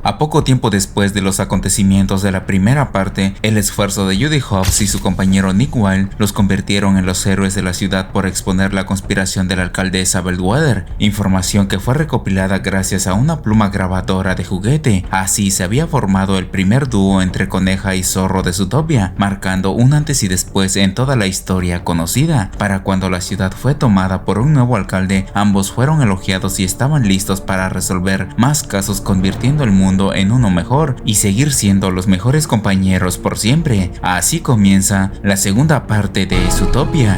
A poco tiempo después de los acontecimientos de la primera parte, el esfuerzo de Judy Hopps y su compañero Nick Wilde los convirtieron en los héroes de la ciudad por exponer la conspiración de la alcaldesa Bellwether, información que fue recopilada gracias a una pluma grabadora de juguete. Así se había formado el primer dúo entre coneja y zorro de Zootopia, marcando un antes y después en toda la historia conocida. Para cuando la ciudad fue tomada por un nuevo alcalde, ambos fueron elogiados y estaban listos para resolver más casos, convirtiendo el mundo en uno mejor y seguir siendo los mejores compañeros por siempre. Así comienza la segunda parte de Zootopia.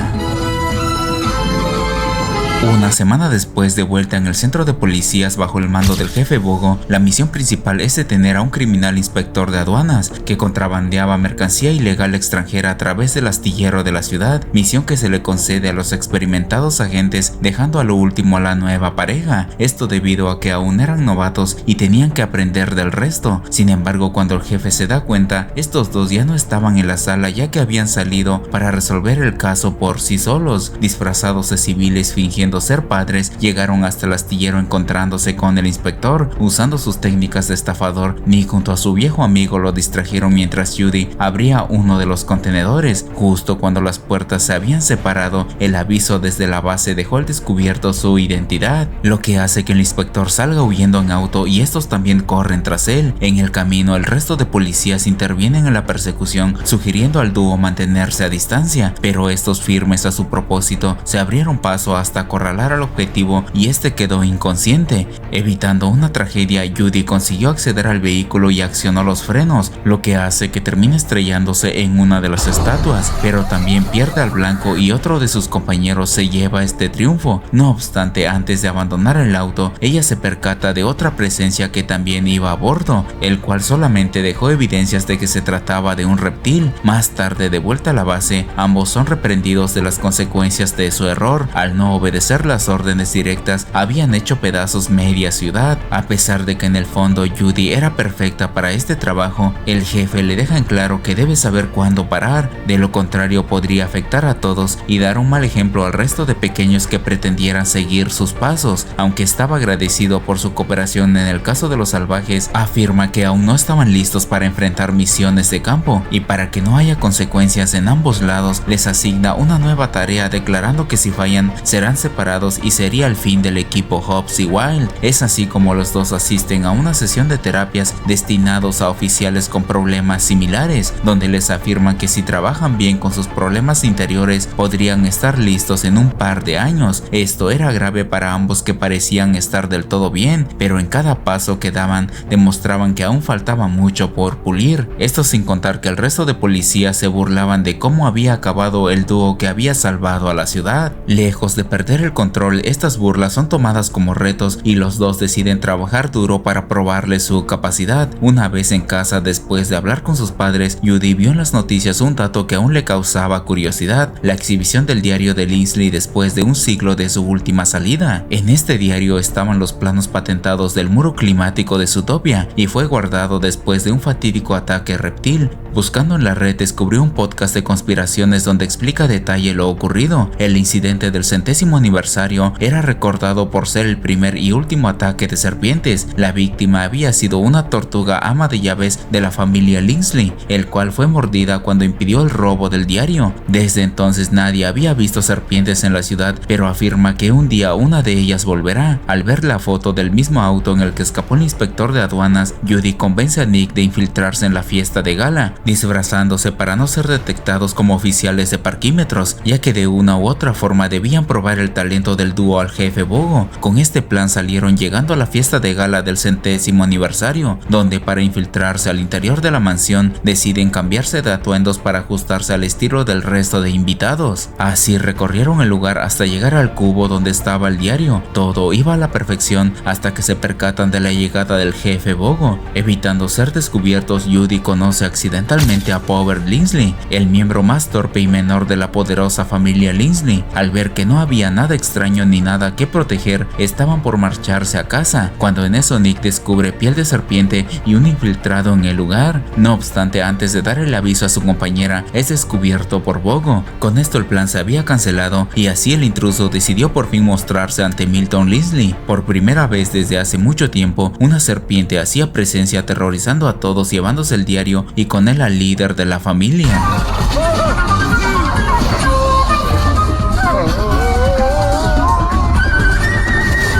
Una semana después, de vuelta en el centro de policías bajo el mando del jefe Bogo, la misión principal es detener a un criminal inspector de aduanas que contrabandeaba mercancía ilegal extranjera a través del astillero de la ciudad, misión que se le concede a los experimentados agentes, dejando a lo último a la nueva pareja, esto debido a que aún eran novatos y tenían que aprender del resto. Sin embargo, cuando el jefe se da cuenta, estos dos ya no estaban en la sala, ya que habían salido para resolver el caso por sí solos. Disfrazados de civiles fingiendo ser padres, llegaron hasta el astillero encontrándose con el inspector. Usando sus técnicas de estafador, Nick junto a su viejo amigo lo distrajeron mientras Judy abría uno de los contenedores. Justo cuando las puertas se habían separado, el aviso desde la base dejó al descubierto su identidad, lo que hace que el inspector salga huyendo en auto y estos también corren tras él. En el camino, el resto de policías intervienen en la persecución, sugiriendo al dúo mantenerse a distancia, pero estos, firmes a su propósito, se abrieron paso hasta acorralar al objetivo y este quedó inconsciente. Evitando una tragedia, Judy consiguió acceder al vehículo y accionó los frenos, lo que hace que termine estrellándose en una de las estatuas, pero también pierde al blanco y otro de sus compañeros se lleva este triunfo. No obstante, antes de abandonar el auto, ella se percata de otra presencia que también iba a bordo, el cual solamente dejó evidencias de que se trataba de un reptil. Más tarde, de vuelta a la base, ambos son reprendidos de las consecuencias de su error. Al no obedecer las órdenes directas, habían hecho pedazos media ciudad. A pesar de que en el fondo Judy era perfecta para este trabajo, el jefe le deja en claro que debe saber cuándo parar, de lo contrario podría afectar a todos y dar un mal ejemplo al resto de pequeños que pretendieran seguir sus pasos. Aunque estaba agradecido por su cooperación en el caso de los salvajes, afirma que aún no estaban listos para enfrentar misiones de campo, y para que no haya consecuencias en ambos lados, les asigna una nueva tarea, declarando que si fallan serán separados y sería el fin del equipo Hopps y Wilde. Es así como los dos asisten a una sesión de terapias destinados a oficiales con problemas similares, donde les afirman que si trabajan bien con sus problemas interiores podrían estar listos en un par de años. Esto era grave para ambos, que parecían estar del todo bien, pero en cada paso que daban demostraban que aún faltaba mucho por pulir. Esto sin contar que el resto de policías se burlaban de cómo había acabado el dúo que había salvado a la ciudad. Lejos de perder el control, estas burlas son tomadas como retos y los dos deciden trabajar duro para probarle su capacidad. Una vez en casa, después de hablar con sus padres, Judy vio en las noticias un dato que aún le causaba curiosidad: la exhibición del diario de Lindsley después de un siglo de su última salida. En este diario estaban los planos patentados del muro climático de Zootopia y fue guardado después de un fatídico ataque reptil. Buscando en la red, descubrió un podcast de conspiraciones donde explica a detalle lo ocurrido. El incidente del 100º aniversario era recordado por ser el primer y último ataque de serpientes. La víctima había sido una tortuga ama de llaves de la familia Lindsley, el cual fue mordida cuando impidió el robo del diario. Desde entonces nadie había visto serpientes en la ciudad, pero afirma que un día una de ellas volverá. Al ver la foto del mismo auto en el que escapó el inspector de aduanas, Judy convence a Nick de infiltrarse en la fiesta de gala, disfrazándose para no ser detectados como oficiales de parquímetros, ya que de una u otra forma debían probar el talento del dúo al jefe Bogo. Con este plan salieron llegando a la fiesta de gala del 100º aniversario, donde para infiltrarse al interior de la mansión deciden cambiarse de atuendos para ajustarse al estilo del resto de invitados. Así recorrieron el lugar hasta llegar al cubo donde estaba el diario. Todo iba a la perfección hasta que se percatan de la llegada del jefe Bogo. Evitando ser descubiertos, Judy conoce accidentalmente totalmente a Power Linsley, el miembro más torpe y menor de la poderosa familia Linsley. Al ver que no había nada extraño ni nada que proteger, estaban por marcharse a casa, cuando en eso Nick descubre piel de serpiente y un infiltrado en el lugar. No obstante, antes de dar el aviso a su compañera, es descubierto por Bogo. Con esto el plan se había cancelado y así el intruso decidió por fin mostrarse ante Milton Linsley. Por primera vez desde hace mucho tiempo, una serpiente hacía presencia aterrorizando a todos, llevándose el diario y con él al líder de la familia.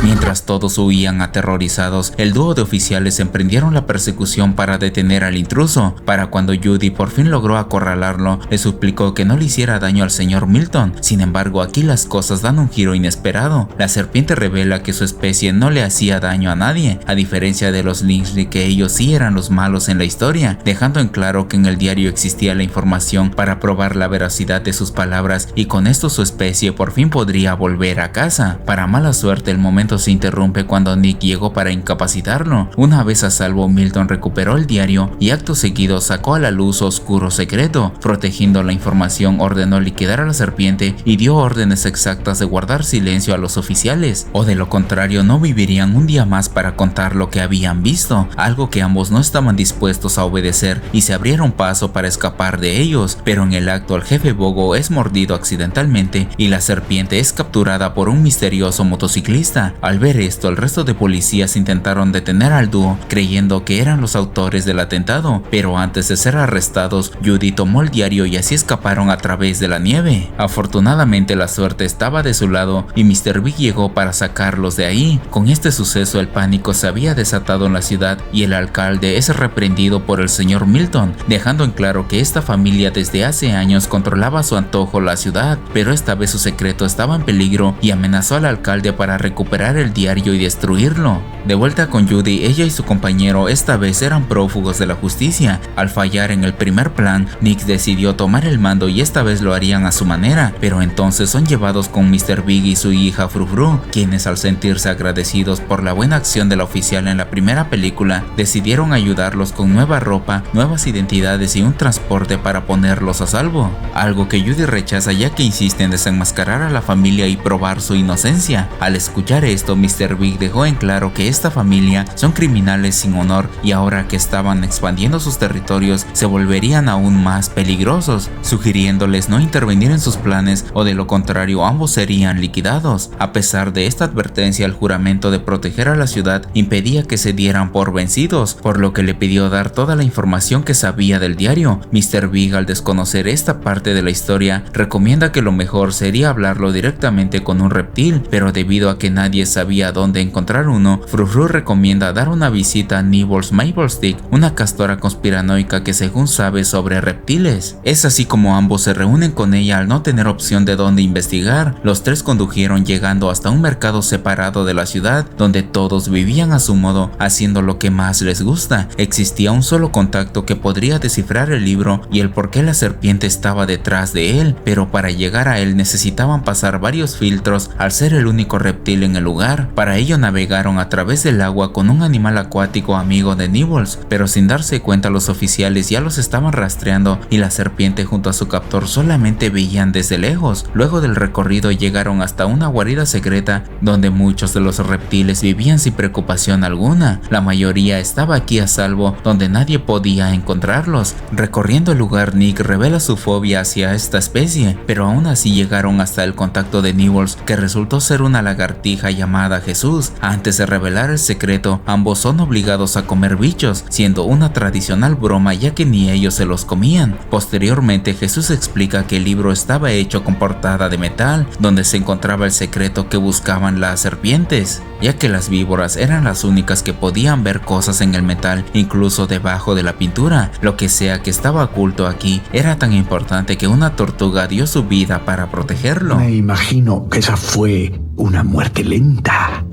Mientras todos huían aterrorizados, el dúo de oficiales emprendieron la persecución para detener al intruso. Para cuando Judy por fin logró acorralarlo, le suplicó que no le hiciera daño al señor Milton. Sin embargo, aquí las cosas dan un giro inesperado. La serpiente revela que su especie no le hacía daño a nadie, a diferencia de los Linsley, que ellos sí eran los malos en la historia, dejando en claro que en el diario existía la información para probar la veracidad de sus palabras, y con esto su especie por fin podría volver a casa. Para mala suerte, el momento se interrumpe cuando Nick llegó para incapacitarlo. Una vez a salvo, Milton recuperó el diario y acto seguido sacó a la luz su oscuro secreto. Protegiendo la información, ordenó liquidar a la serpiente y dio órdenes exactas de guardar silencio a los oficiales, o de lo contrario no vivirían un día más para contar lo que habían visto, algo que ambos no estaban dispuestos a obedecer y se abrieron paso para escapar de ellos. Pero en el acto el jefe Bogo es mordido accidentalmente y la serpiente es capturada por un misterioso motociclista. Al ver esto, el resto de policías intentaron detener al dúo, creyendo que eran los autores del atentado, pero antes de ser arrestados, Judy tomó el diario y así escaparon a través de la nieve. Afortunadamente la suerte estaba de su lado y Mr. Big llegó para sacarlos de ahí. Con este suceso el pánico se había desatado en la ciudad y el alcalde es reprendido por el señor Milton, dejando en claro que esta familia desde hace años controlaba a su antojo la ciudad, pero esta vez su secreto estaba en peligro y amenazó al alcalde para recuperar el diario y destruirlo. De vuelta con Judy, ella y su compañero esta vez eran prófugos de la justicia. Al fallar en el primer plan, Nick decidió tomar el mando y esta vez lo harían a su manera, pero entonces son llevados con Mr. Big y su hija Fru Fru, quienes al sentirse agradecidos por la buena acción de la oficial en la primera película, decidieron ayudarlos con nueva ropa, nuevas identidades y un transporte para ponerlos a salvo. Algo que Judy rechaza, ya que insiste en desenmascarar a la familia y probar su inocencia. Al escuchar esto, Mr. Big dejó en claro que esta familia son criminales sin honor y ahora que estaban expandiendo sus territorios se volverían aún más peligrosos, sugiriéndoles no intervenir en sus planes o de lo contrario ambos serían liquidados. A pesar de esta advertencia, el juramento de proteger a la ciudad impedía que se dieran por vencidos, por lo que le pidió dar toda la información que sabía del diario. Mr. Big, al desconocer esta parte de la historia, recomienda que lo mejor sería hablarlo directamente con un reptil, pero debido a que nadie sabía dónde encontrar uno, Fru Fru recomienda dar una visita a Nibbles Maplestick, una castora conspiranoica que según sabe sobre reptiles. Es así como ambos se reúnen con ella al no tener opción de dónde investigar. Los tres condujeron llegando hasta un mercado separado de la ciudad, donde todos vivían a su modo, haciendo lo que más les gusta. Existía un solo contacto que podría descifrar el libro y el por qué la serpiente estaba detrás de él, pero para llegar a él necesitaban pasar varios filtros al ser el único reptil en el lugar. Para ello navegaron a través del agua con un animal acuático amigo de Nibbles, pero sin darse cuenta los oficiales ya los estaban rastreando y la serpiente junto a su captor solamente veían desde lejos. Luego del recorrido llegaron hasta una guarida secreta donde muchos de los reptiles vivían sin preocupación alguna. La mayoría estaba aquí a salvo, donde nadie podía encontrarlos. Recorriendo el lugar, Nick revela su fobia hacia esta especie, pero aún así llegaron hasta el contacto de Nibbles, que resultó ser una lagartija llamada Jesús. Antes de revelar el secreto, ambos son obligados a comer bichos, siendo una tradicional broma ya que ni ellos se los comían. Posteriormente, Jesús explica que el libro estaba hecho con portada de metal, donde se encontraba el secreto que buscaban las serpientes, ya que las víboras eran las únicas que podían ver cosas en el metal, incluso debajo de la pintura. Lo que sea que estaba oculto aquí era tan importante que una tortuga dio su vida para protegerlo. Me imagino que esa fue una muerte lenta.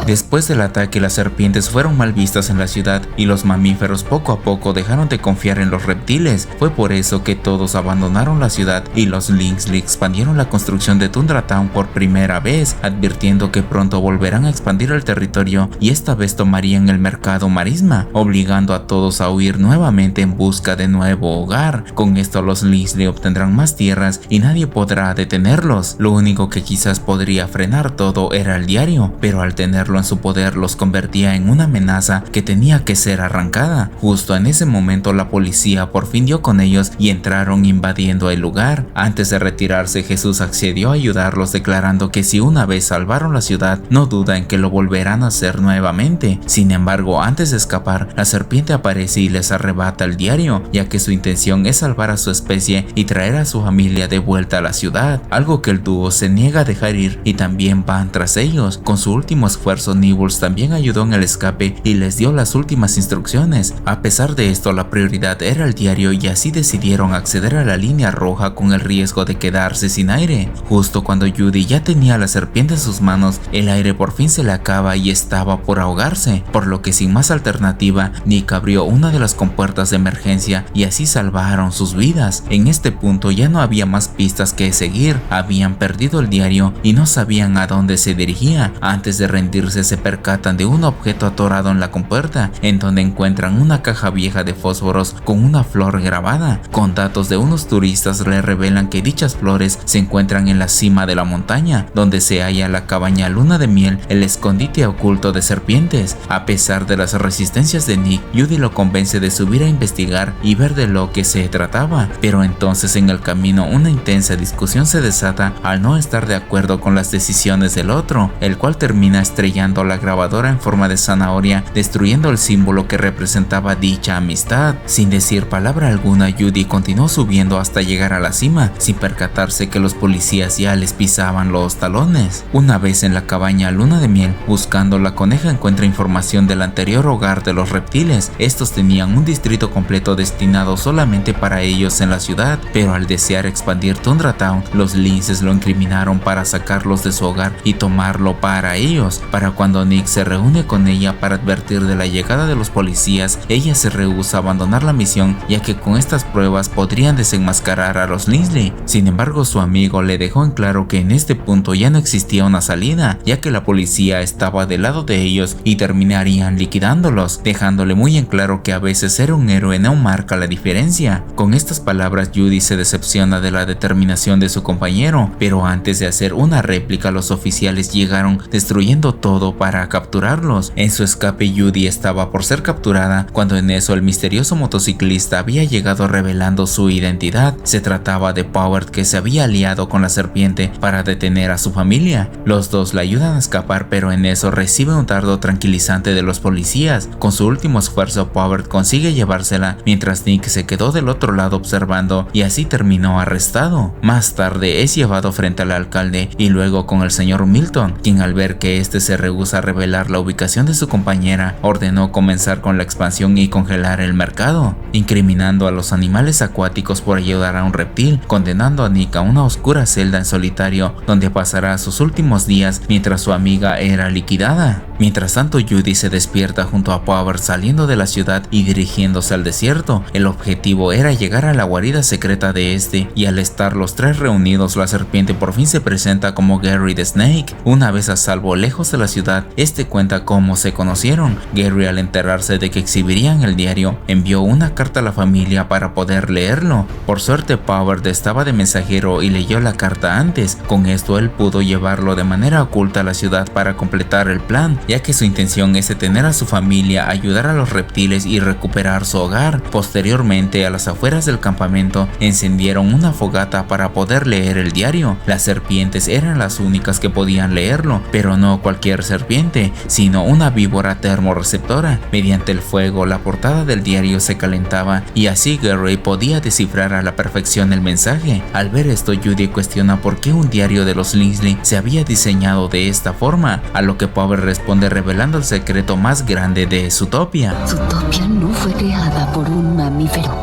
Después del ataque, las serpientes fueron mal vistas en la ciudad y los mamíferos poco a poco dejaron de confiar en los reptiles. Fue por eso que todos abandonaron la ciudad y los Lingsley expandieron la construcción de Tundra Town por primera vez, advirtiendo que pronto volverán a expandir el territorio y esta vez tomarían el mercado marisma, obligando a todos a huir nuevamente en busca de nuevo hogar. Con esto los Lingsley obtendrán más tierras y nadie podrá detenerlos. Lo único que quizás podría frenar todo era el diario, pero al tenerlo en su poder los convertía en una amenaza que tenía que ser arrancada. Justo en ese momento la policía por fin dio con ellos y entraron invadiendo el lugar. Antes de retirarse, Jesús accedió a ayudarlos, declarando que si una vez salvaron la ciudad, no duda en que lo volverán a hacer nuevamente. Sin embargo, antes de escapar, la serpiente aparece y les arrebata el diario, ya que su intención es salvar a su especie y traer a su familia de vuelta a la ciudad, algo que el dúo se niega a dejar ir y también van tras ellos. Con su último esfuerzo, Nibbles también ayudó en el escape y les dio las últimas instrucciones. A pesar de esto, la prioridad era el diario y así decidieron acceder a la línea roja con el riesgo de quedarse sin aire. Justo cuando Judy ya tenía la serpiente en sus manos, el aire por fin se le acaba y estaba por ahogarse, por lo que sin más alternativa, Nick abrió una de las compuertas de emergencia y así salvaron sus vidas. En este punto ya no había más pistas que seguir, habían perdido el diario y no sabían a dónde se dirigía. Antes de rendirse se percatan de un objeto atorado en la compuerta, en donde encuentran una caja vieja de fósforos con una flor grabada. Con datos de unos turistas le revelan que dichas flores se encuentran en la cima de la montaña, donde se halla la cabaña Luna de Miel, el escondite oculto de serpientes. A pesar de las resistencias de Nick, Judy lo convence de subir a investigar y ver de lo que se trataba, pero entonces en el camino una intensa discusión se desata al no estar de acuerdo con las decisiones del otro, el cual termina estrellando la grabadora en forma de zanahoria, destruyendo el símbolo que representaba dicha amistad. Sin decir palabra alguna, Judy continuó subiendo hasta llegar a la cima, sin percatarse que los policías ya les pisaban los talones. Una vez en la cabaña Luna de Miel, buscando, la coneja encuentra información del anterior hogar de los reptiles. Estos tenían un distrito completo destinado solamente para ellos en la ciudad, pero al desear expandir Tundra Town, los Linces lo incriminaron para sacarlos de su hogar y tomarlo para ellos. Para cuando Nick se reúne con ella para advertir de la llegada de los policías, ella se rehúsa a abandonar la misión, ya que con estas pruebas podrían desenmascarar a los Lingsley. Sin embargo, su amigo le dejó en claro que en este punto ya no existía una salida, ya que la policía estaba del lado de ellos y terminarían liquidándolos, dejándole muy en claro que a veces ser un héroe no marca la diferencia. Con estas palabras, Judy se decepciona de la determinación de su compañero, pero antes de hacer una réplica, los oficiales llegaron destruyendo todo para capturarlos. En su escape, Judy estaba por ser capturada cuando en eso el misterioso motociclista había llegado revelando su identidad. Se trataba de Powers, que se había aliado con la serpiente para detener a su familia. Los dos la ayudan a escapar, pero en eso recibe un dardo tranquilizante de los policías. Con su último esfuerzo, Powers consigue llevársela, mientras Nick se quedó del otro lado observando y así terminó arrestado. Más tarde es llevado frente al alcalde y luego con el señor Milton, quien al ver que este se rehúsa a revelar la ubicación de su compañera, ordenó comenzar con la expansión y congelar el mercado, incriminando a los animales acuáticos por ayudar a un reptil, condenando a Nick a una oscura celda en solitario donde pasará sus últimos días mientras su amiga era liquidada. Mientras tanto, Judy se despierta junto a Powers saliendo de la ciudad y dirigiéndose al desierto. El objetivo era llegar a la guarida secreta de este, y al estar los tres reunidos, la serpiente por fin se presenta como Gary the Snake. Una vez a salvo lejos de la ciudad, este cuenta cómo se conocieron. Gary, al enterarse de que exhibirían el diario, envió una carta a la familia para poder leerlo. Por suerte, Powers estaba de mensajero y leyó la carta antes. Con esto él pudo llevarlo de manera oculta a la ciudad para completar el plan, ya que su intención es detener a su familia, ayudar a los reptiles y recuperar su hogar. Posteriormente, a las afueras del campamento, encendieron una fogata para poder leer el diario. Las serpientes eran las únicas que podían leerlo, pero no cualquier serpiente, sino una víbora termorreceptora. Mediante el fuego, la portada del diario se calentaba y así Gary podía descifrar a la perfección el mensaje. Al ver esto, Judy cuestiona por qué un diario de los Lingsley se había diseñado de esta forma, a lo que Powers responde revelando el secreto más grande de Zootopia. Zootopia no fue creada por un mamífero,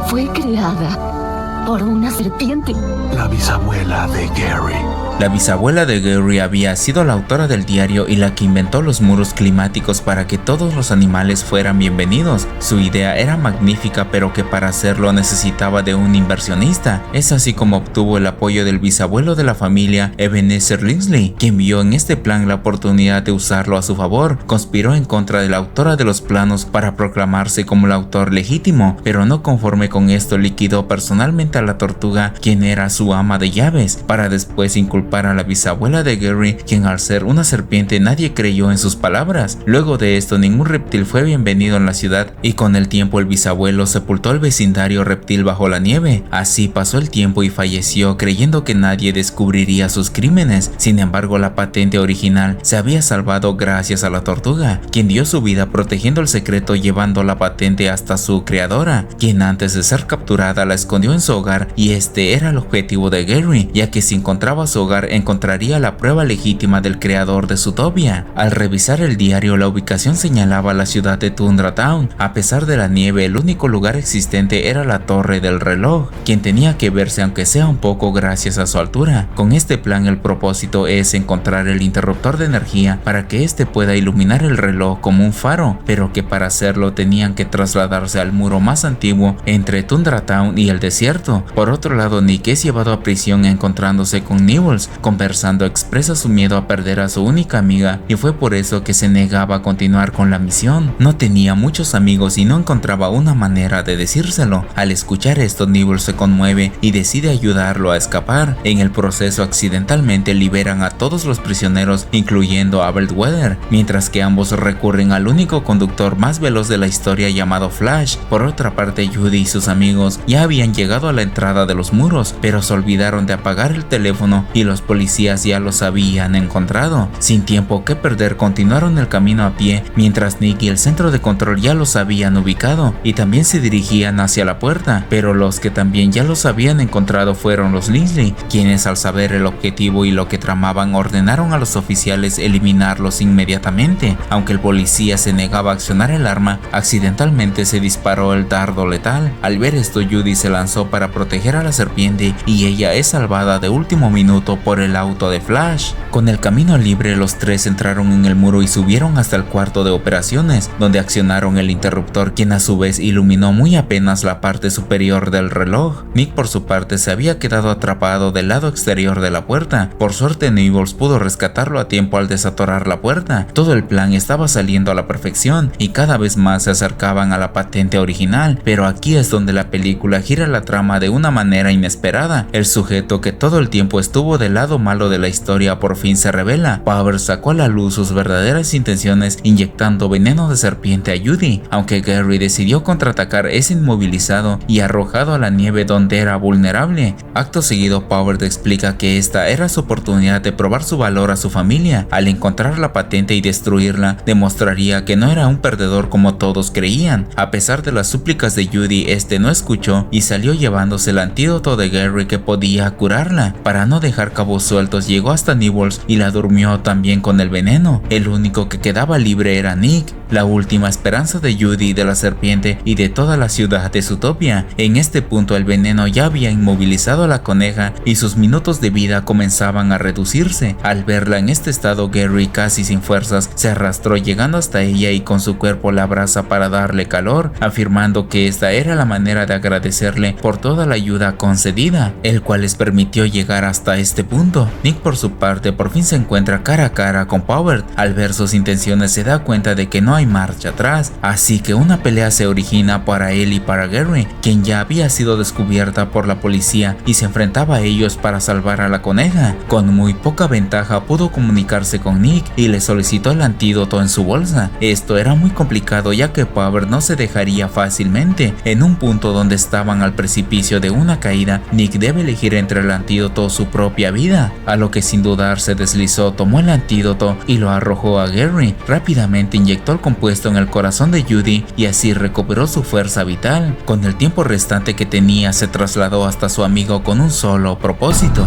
fue creada por una serpiente. La bisabuela de Gary. La bisabuela de Gary había sido la autora del diario y la que inventó los muros climáticos para que todos los animales fueran bienvenidos. Su idea era magnífica, pero que para hacerlo necesitaba de un inversionista. Es así como obtuvo el apoyo del bisabuelo de la familia, Ebenezer Lindsay, quien vio en este plan la oportunidad de usarlo a su favor. Conspiró en contra de la autora de los planos para proclamarse como el autor legítimo, pero no conforme con esto liquidó personalmente a la tortuga, quien era su ama de llaves, para después inculpar a la bisabuela de Gary, quien al ser una serpiente nadie creyó en sus palabras. Luego de esto ningún reptil fue bienvenido en la ciudad y con el tiempo el bisabuelo sepultó el vecindario reptil bajo la nieve. Así pasó el tiempo y falleció creyendo que nadie descubriría sus crímenes. Sin embargo, la patente original se había salvado gracias a la tortuga, quien dio su vida protegiendo el secreto, llevando la patente hasta su creadora, quien antes de ser capturada la escondió en su hogar, y este era el objetivo de Gary, ya que si encontraba su hogar encontraría la prueba legítima del creador de Zootopia. Al revisar el diario, la ubicación señalaba la ciudad de Tundra Town. A pesar de la nieve, el único lugar existente era la torre del reloj, quien tenía que verse aunque sea un poco gracias a su altura. Con este plan el propósito es encontrar el interruptor de energía para que este pueda iluminar el reloj como un faro, pero que para hacerlo tenían que trasladarse al muro más antiguo entre Tundra Town y el desierto. Por otro lado, Nick es llevado a prisión encontrándose con Nibbles. Conversando expresa su miedo a perder a su única amiga y fue por eso que se negaba a continuar con la misión. No tenía muchos amigos y no encontraba una manera de decírselo. Al escuchar esto, Nibbles se conmueve y decide ayudarlo a escapar. En el proceso accidentalmente liberan a todos los prisioneros, incluyendo a Bellwether, mientras que ambos recurren al único conductor más veloz de la historia llamado Flash. Por otra parte, Judy y sus amigos ya habían llegado a la entrada de los muros, pero se olvidaron de apagar el teléfono y los policías ya los habían encontrado. Sin tiempo que perder, continuaron el camino a pie, mientras Nick y el centro de control ya los habían ubicado y también se dirigían hacia la puerta, pero los que también ya los habían encontrado fueron los Lindsay, quienes al saber el objetivo y lo que tramaban ordenaron a los oficiales eliminarlos inmediatamente. Aunque el policía se negaba a accionar el arma, accidentalmente se disparó el dardo letal. Al ver esto, Judy se lanzó para proteger a la serpiente y ella es salvada de último minuto por el auto de Flash. Con el camino libre, los tres entraron en el muro y subieron hasta el cuarto de operaciones, donde accionaron el interruptor, quien a su vez iluminó muy apenas la parte superior del reloj. Nick por su parte se había quedado atrapado del lado exterior de la puerta. Por suerte, Nibbles pudo rescatarlo a tiempo al desatorar la puerta. Todo el plan estaba saliendo a la perfección y cada vez más se acercaban a la patente original, pero aquí es donde la película gira la trama de una manera inesperada. El sujeto que todo el tiempo estuvo del lado malo de la historia por fin se revela. Power sacó a la luz sus verdaderas intenciones inyectando veneno de serpiente a Judy. Aunque Gary decidió contraatacar, es inmovilizado y arrojado a la nieve donde era vulnerable. Acto seguido, Power explica que esta era su oportunidad de probar su valor a su familia. Al encontrar la patente y destruirla, demostraría que no era un perdedor como todos creían. A pesar de las súplicas de Judy, este no escuchó y salió llevándose el antídoto de Gary que podía curarla. Para no dejar cabos sueltos, llegó hasta Nibbles y la durmió también con el veneno. El único que quedaba libre era Nick, la última esperanza de Judy, de la serpiente y de toda la ciudad de Zootopia. En este punto el veneno ya había inmovilizado a la coneja y sus minutos de vida comenzaban a reducirse. Al verla en este estado, Gary, casi sin fuerzas, se arrastró llegando hasta ella y con su cuerpo la abraza para darle calor, afirmando que esta era la manera de agradecerle por toda la ayuda concedida, el cual les permitió llegar hasta este punto. Nick por su parte por fin se encuentra cara a cara con Power. Al ver sus intenciones se da cuenta de que no hay marcha atrás, así que una pelea se origina para él y para Gary, quien ya había sido descubierta por la policía y se enfrentaba a ellos para salvar a la coneja. Con muy poca ventaja pudo comunicarse con Nick y le solicitó el antídoto en su bolsa. Esto era muy complicado ya que Power no se dejaría fácilmente. En un punto donde estaban al precipicio de una caída, Nick debe elegir entre el antídoto o su propia vida, a lo que sin dudar se deslizó, tomó el antídoto y lo arrojó a Gary. Rápidamente inyectó el compuesto en el corazón de Judy y así recuperó su fuerza vital. Con el tiempo restante que tenía se trasladó hasta su amigo con un solo propósito: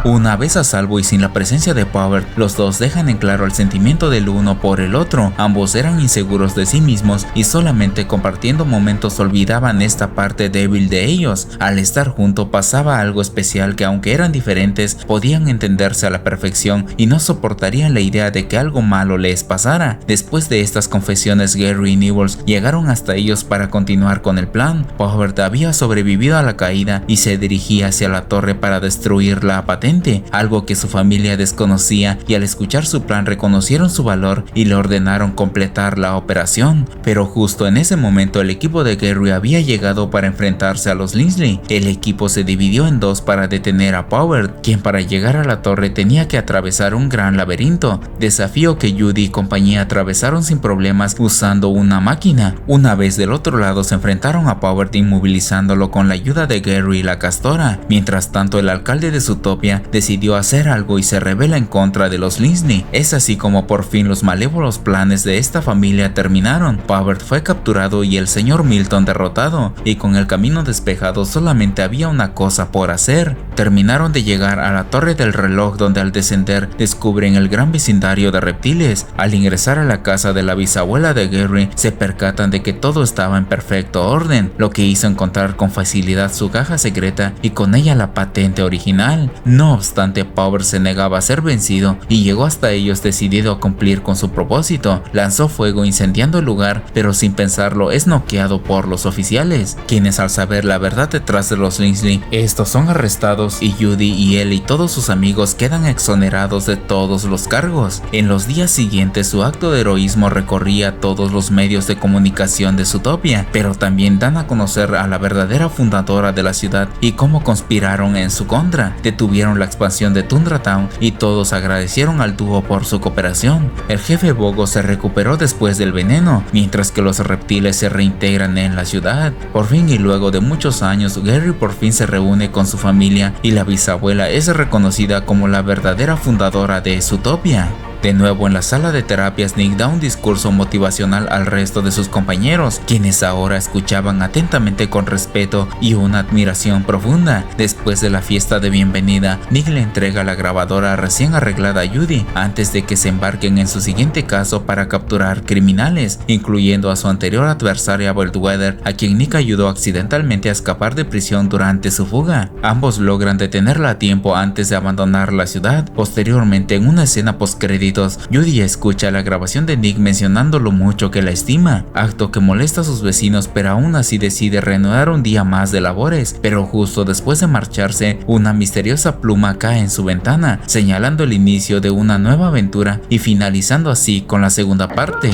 Una vez a salvo y sin la presencia de Powell, los dos dejan en claro el sentimiento del uno por el otro. Ambos eran inseguros de sí mismos y solamente compartiendo momentos olvidaban esta parte débil de ellos. Al estar juntos pasaba algo especial que, aunque eran diferentes, podían entenderse a la perfección y no soportarían la idea de que algo malo les pasara. Después de estas confesiones, Gary y Nibbles llegaron hasta ellos para continuar con el plan. Powell había sobrevivido a la caída y se dirigía hacia la torre para destruir la patente, algo que su familia desconocía, y al escuchar su plan reconocieron su valor y le ordenaron completar la operación. Pero justo en ese momento el equipo de Gary había llegado para enfrentarse a los Linsley. El equipo se dividió en dos para detener a Powell, quien para llegar a la torre tenía que atravesar un gran laberinto, desafío que Judy y compañía atravesaron sin problemas usando una máquina. Una vez del otro lado se enfrentaron a Powell inmovilizándolo con la ayuda de Gary y la Castora. Mientras tanto, el alcalde de Zootopia decidió hacer algo y se rebela en contra de los Linsley. Es así como por fin los malévolos planes de esta familia terminaron. Powell fue capturado y el señor Milton derrotado, y con el camino despejado solamente había una cosa por hacer. Terminaron de llegar a la torre del reloj, donde al descender descubren el gran vecindario de reptiles. Al ingresar a la casa de la bisabuela de Gary se percatan de que todo estaba en perfecto orden, lo que hizo encontrar con facilidad su caja secreta y con ella la patente original. No obstante, Powell se negaba a ser vencido y llegó hasta ellos decidido a cumplir con su propósito. Lanzó fuego incendiando el lugar, pero sin pensarlo es noqueado por los oficiales, quienes al saber la verdad detrás de los Linsley, estos son arrestados y Judy y él y todos sus amigos quedan exonerados de todos los cargos. En los días siguientes su acto de heroísmo recorría todos los medios de comunicación de Zootopia, pero también dan a conocer a la verdadera fundadora de la ciudad y cómo conspiraron en su contra. Detuvieron la expansión de Tundra Town y todos agradecieron al dúo por su cooperación. El jefe Bogo se recuperó después del veneno, mientras que los reptiles se reintegran en la ciudad. Por fin y luego de muchos años, Gary por fin se reúne con su familia y la bisabuela es reconocida como la verdadera fundadora de Zootopia. De nuevo en la sala de terapias, Nick da un discurso motivacional al resto de sus compañeros, quienes ahora escuchaban atentamente con respeto y una admiración profunda. Después de la fiesta de bienvenida, Nick le entrega la grabadora recién arreglada a Judy antes de que se embarquen en su siguiente caso para capturar criminales, incluyendo a su anterior adversaria Bellwether, a quien Nick ayudó accidentalmente a escapar de prisión durante su fuga. Ambos logran detenerla a tiempo antes de abandonar la ciudad. Posteriormente, en una escena postcréditos, Judy escucha la grabación de Nick mencionando lo mucho que la estima, acto que molesta a sus vecinos, pero aún así decide reanudar un día más de labores. Pero justo después de marcharse, una misteriosa pluma cae en su ventana, señalando el inicio de una nueva aventura y finalizando así con la segunda parte.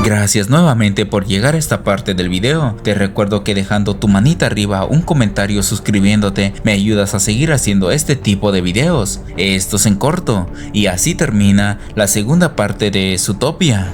Gracias nuevamente por llegar a esta parte del video. Te recuerdo que dejando tu manita arriba, un comentario, suscribiéndote, me ayudas a seguir haciendo este tipo de videos. Esto es en corto, y así termina la segunda parte de Zootopia.